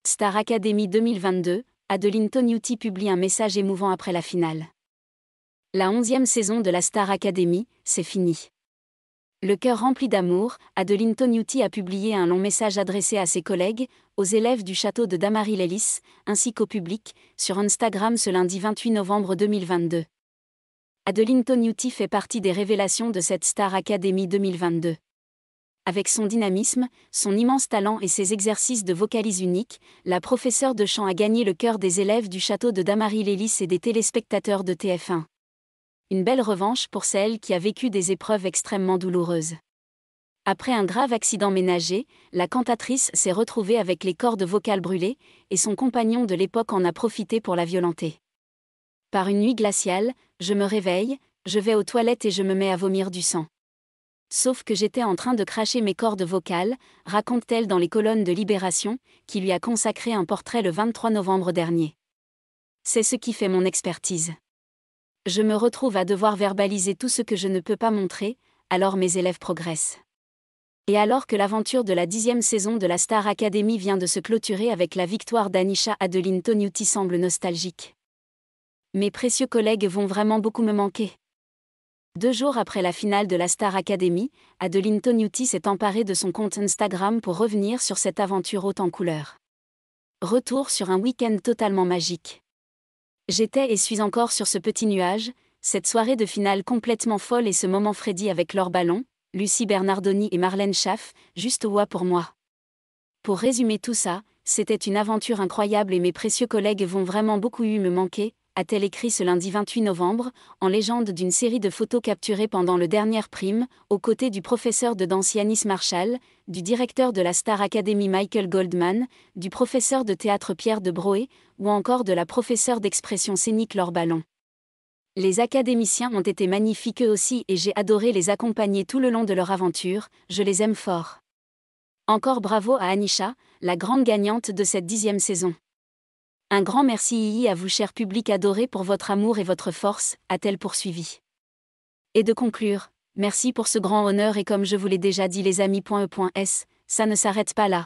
Star Academy 2022, Adeline Tognuti publie un message émouvant après la finale. La 11e saison de la Star Academy, c'est fini. Le cœur rempli d'amour, Adeline Tognuti a publié un long message adressé à ses collègues, aux élèves du château de Dammaril-Ellis, ainsi qu'au public, sur Instagram ce lundi 28 novembre 2022. Adeline Tognuti fait partie des révélations de cette Star Academy 2022. Avec son dynamisme, son immense talent et ses exercices de vocalise uniques, la professeure de chant a gagné le cœur des élèves du château de Dammaril-Ellis et des téléspectateurs de TF1. Une belle revanche pour celle qui a vécu des épreuves extrêmement douloureuses. Après un grave accident ménager, la cantatrice s'est retrouvée avec les cordes vocales brûlées, et son compagnon de l'époque en a profité pour la violenter. Par une nuit glaciale, je me réveille, je vais aux toilettes et je me mets à vomir du sang. Sauf que j'étais en train de cracher mes cordes vocales, raconte-t-elle dans les colonnes de Libération, qui lui a consacré un portrait le 23 novembre dernier. C'est ce qui fait mon expertise. Je me retrouve à devoir verbaliser tout ce que je ne peux pas montrer, alors mes élèves progressent. Et alors que l'aventure de la 10e saison de la Star Academy vient de se clôturer avec la victoire d'Anisha, Adeline Tognuti semble nostalgique. Mes précieux collègues vont vraiment beaucoup me manquer. 2 jours après la finale de la Star Academy, Adeline Tognuti s'est emparée de son compte Instagram pour revenir sur cette aventure haute en couleurs. Retour sur un week-end totalement magique. J'étais et suis encore sur ce petit nuage, cette soirée de finale complètement folle et ce moment Freddy avec Laure Ballon, Lucie Bernardoni et Marlène Schaff, juste ouah pour moi. Pour résumer tout ça, c'était une aventure incroyable et mes précieux collègues vont vraiment beaucoup me manquer, a-t-elle écrit ce lundi 28 novembre, en légende d'une série de photos capturées pendant le dernier prime, aux côtés du professeur de danse Yanis Marshall, du directeur de la Star Academy Michael Goldman, du professeur de théâtre Pierre de Broé, ou encore de la professeure d'expression scénique Laure Ballon. Les académiciens ont été magnifiques eux aussi et j'ai adoré les accompagner tout le long de leur aventure, je les aime fort. Encore bravo à Anisha, la grande gagnante de cette 10e saison. Un grand merci à vous cher public adoré pour votre amour et votre force, a-t-elle poursuivi. Et de conclure, merci pour ce grand honneur et comme je vous l'ai déjà dit les amis, ça ne s'arrête pas là,